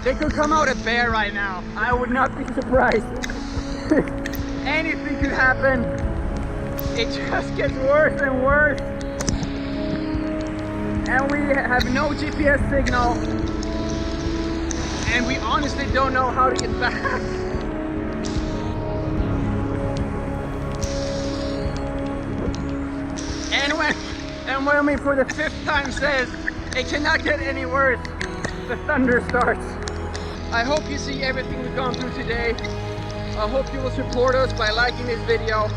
They could come out a bear right now. I would not be surprised. Anything could happen. It just gets worse and worse. And we have no GPS signal. And we honestly don't know how to get back. And when we for the 5th time says it cannot get any worse, the thunder starts. I hope you see everything we've gone through today. I hope you will support us by liking this video,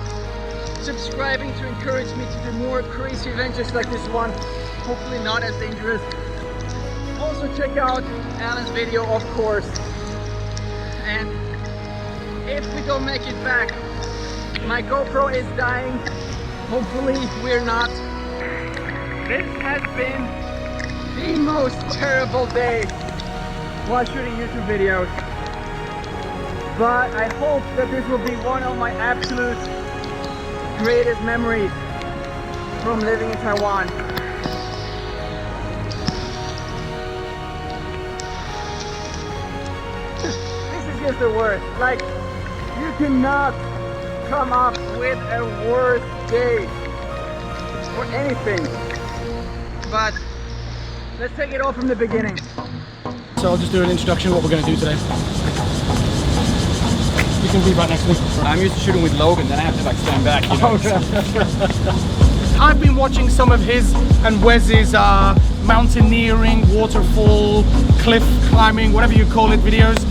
subscribing to encourage me to do more crazy adventures like this one, hopefully not as dangerous. Also check out Allan's video, of course. And if we don't make it back, my GoPro is dying. Hopefully we're not. This has been the most terrible day while shooting YouTube videos. But I hope that this will be one of my absolute greatest memories from living in Taiwan. This is just the worst. Like, you cannot come up with a worse day for anything. But let's take it all from the beginning. So I'll just do an introduction of what we're going to do today. You can be right next to me. I'm used to shooting with Logan, then I have to like stand back, you know. I've been watching some of his and Wes's mountaineering, waterfall, cliff climbing, whatever you call it, videos.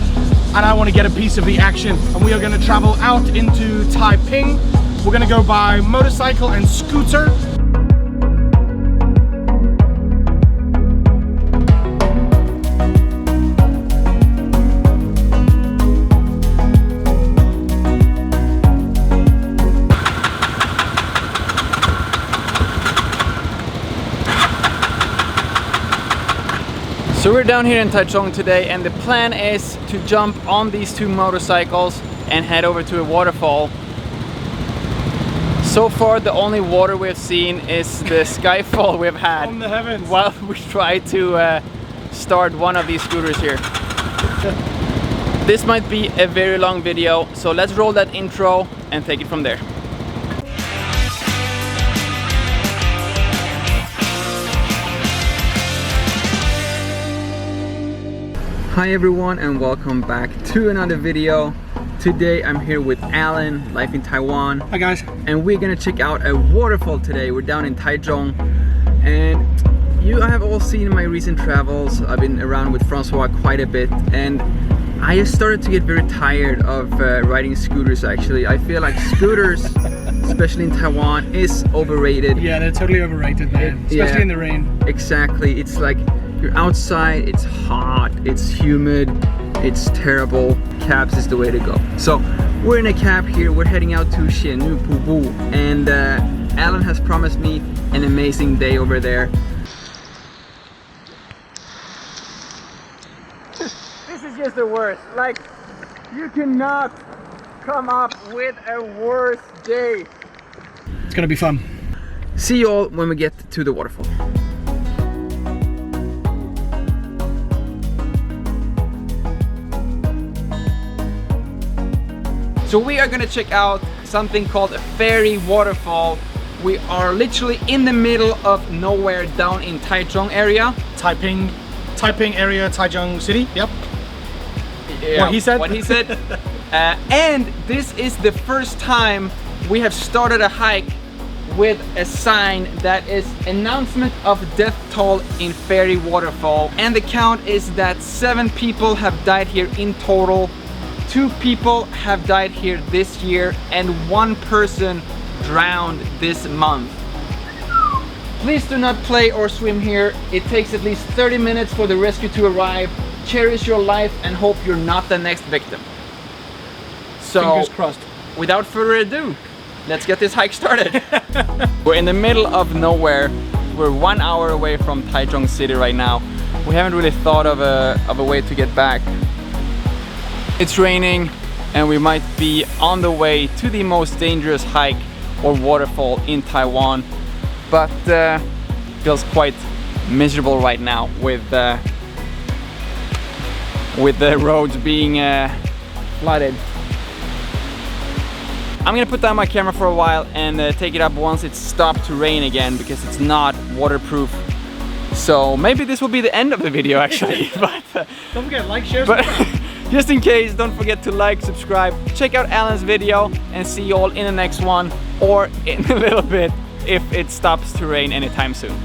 And I want to get a piece of the action. And we are going to travel out into Taiping. We're going to go by motorcycle and scooter. So we're down here in Taichung today, and the plan is to jump on these 2 motorcycles and head over to a waterfall. So far the only water we've seen is the skyfall we've had from the heavens while we try to start one of these scooters here. This might be a very long video, so let's roll that intro and take it from there. Hi everyone, and welcome back to another video. Today I'm here with Allan, Life in Taiwan. Hi guys. And we're gonna check out a waterfall today. We're down in Taichung, and you have all seen my recent travels. I've been around with Francois quite a bit, and I just started to get very tired of riding scooters. Actually, I feel like scooters, especially in Taiwan, is overrated. Yeah, they're totally overrated, man. Especially in the rain. Exactly. It's like you're outside, it's hot, it's humid, it's terrible. Cabs is the way to go. So we're in a cab here. We're heading out to Xianyu Pubu, and Allan has promised me an amazing day over there. This is just the worst. Like, you cannot come up with a worse day. It's gonna be fun. See you all when we get to the waterfall. So we are gonna check out something called a Fairy Waterfall. We are literally in the middle of nowhere down in Taichung area. Taiping area, Taichung city, yep. Yeah, what he said. What he said. And this is the first time we have started a hike with a sign that is announcement of death toll in Fairy Waterfall. And the count is that 7 people have died here in total. 2 people have died here this year, and 1 person drowned this month. Please do not play or swim here. It takes at least 30 minutes for the rescue to arrive. Cherish your life and hope you're not the next victim. So, fingers crossed. Without further ado, let's get this hike started. We're in the middle of nowhere. We're 1 hour away from Taichung city right now. We haven't really thought of a way to get back. It's raining, and we might be on the way to the most dangerous hike or waterfall in Taiwan, but feels quite miserable right now with with the roads being flooded. I'm gonna put down my camera for a while and take it up once it's stopped to rain again, because it's not waterproof. So maybe this will be the end of the video actually. But don't forget, like, share, but just in case, don't forget to like, subscribe, check out Allan's video, and see you all in the next one, or in a little bit if it stops to rain anytime soon.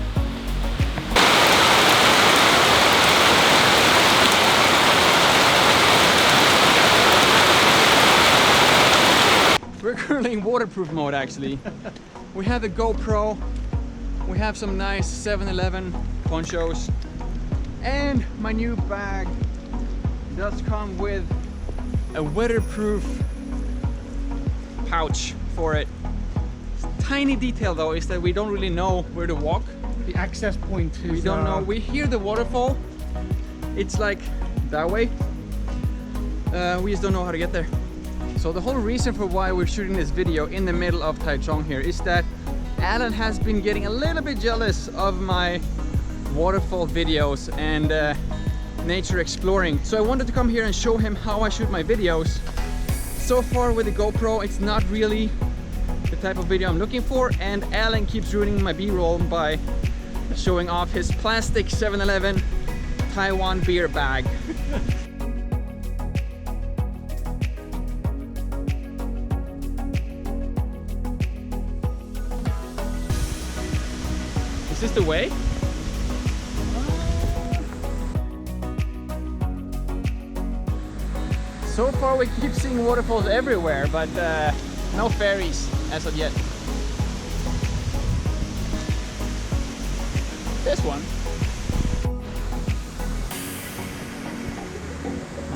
We're currently in waterproof mode actually. We have the GoPro, we have some nice 7-Eleven ponchos, and my new bag does come with a weatherproof pouch for it. Tiny detail though is that we don't really know where to walk. the access point is... We don't know. We hear the waterfall. It's like that way. We just don't know how to get there. So the whole reason for why we're shooting this video in the middle of Taichung here is that Allan has been getting a little bit jealous of my waterfall videos and nature exploring. So I wanted to come here and show him how I shoot my videos. So far with the GoPro, it's not really the type of video I'm looking for, and Allan keeps ruining my B-roll by showing off his plastic 7-Eleven Taiwan beer bag. Is this the way? So far we keep seeing waterfalls everywhere, but no ferries as of yet. This one.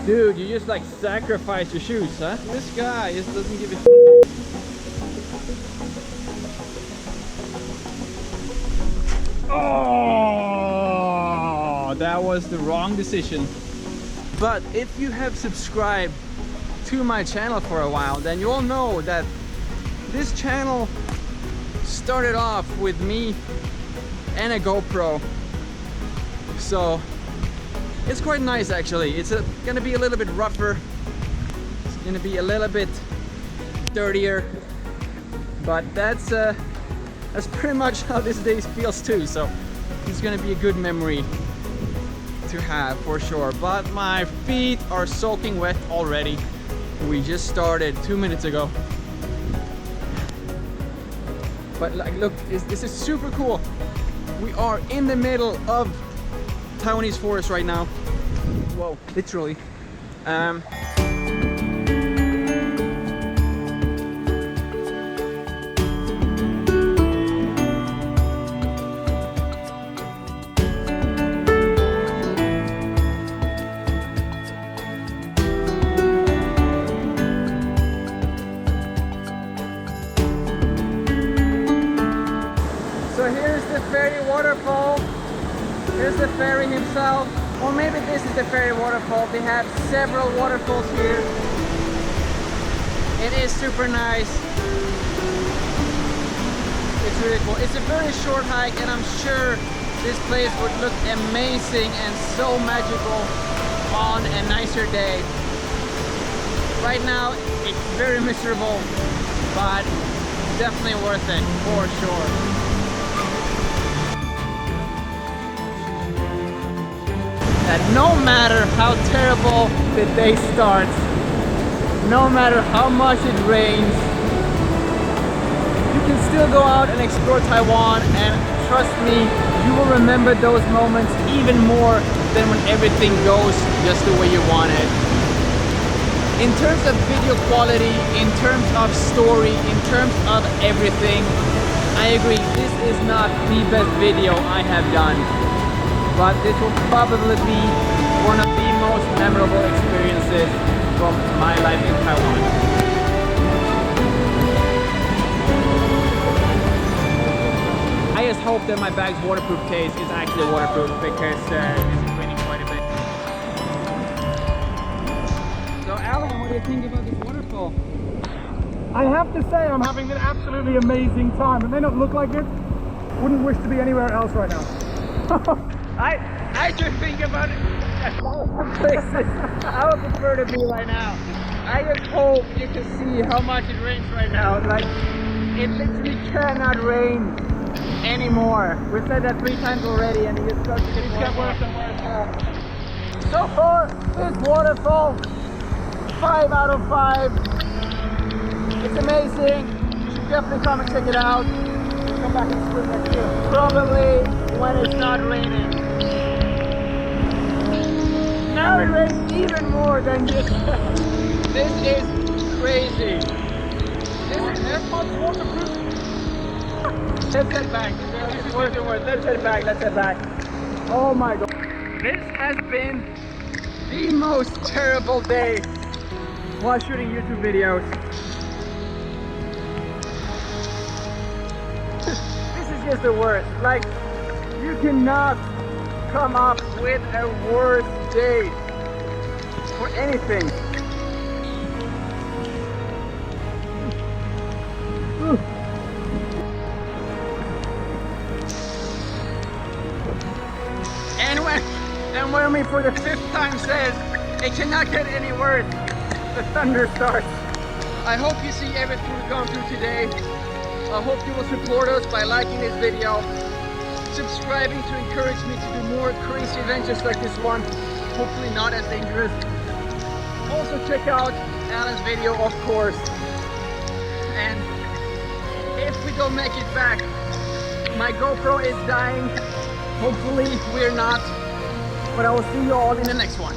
Dude, you just like sacrifice your shoes, huh? This guy just doesn't give a Oh, that was the wrong decision. But if you have subscribed to my channel for a while, then you all know that this channel started off with me and a GoPro. So it's quite nice actually. It's gonna be a little bit rougher. It's gonna be a little bit dirtier. But that's pretty much how this day feels too. So it's gonna be a good memory to have for sure. But my feet are soaking wet already. We just started 2 minutes ago. But like, look, this is super cool. We are in the middle of Taiwanese forest right now. Whoa, literally. So here's the fairy waterfall. Here's the fairy himself. Or maybe this is the fairy waterfall. They have several waterfalls here. It is super nice. It's really cool. It's a very short hike, and I'm sure this place would look amazing and so magical on a nicer day. Right now, it's very miserable, but definitely worth it for sure. That no matter how terrible the day starts, no matter how much it rains, you can still go out and explore Taiwan, and trust me, you will remember those moments even more than when everything goes just the way you want it. In terms of video quality, in terms of story, in terms of everything, I agree, this is not the best video I have done. But this will probably be one of the most memorable experiences from my life in Taiwan. I just hope that my bag's waterproof case is actually waterproof, because this is raining quite a bit. So Allan, what do you think about this waterfall? I have to say I'm having an absolutely amazing time. It may not look like it. Wouldn't wish to be anywhere else right now. I just think about it. places I would prefer to be right now. I just hope you can see how much it rains right now. Like, it literally cannot rain anymore. We've said that 3 times already, and it just starts to get worse and worse. So far, this waterfall, 5 out of 5. It's amazing. You should definitely come and check it out. Come back and swim next year. Probably when it's not raining. Now it rains even more than just this is crazy. This is airport waterproof. Let's head back. This is worth it. Let's head back. Let's head back. Oh my god. This has been the most terrible day while shooting YouTube videos. This is just the worst. Like, you cannot come up with a worse day for anything. And when we for the 5th time says it cannot get any worse, the thunder starts. I hope you see everything we've gone through today. I hope you will support us by liking this video, subscribing to encourage me to do more crazy adventures like this one, hopefully not as dangerous. Also check out Allan's video, of course. And if we don't make it back, my GoPro is dying. Hopefully we're not. But I will see you all in the next one.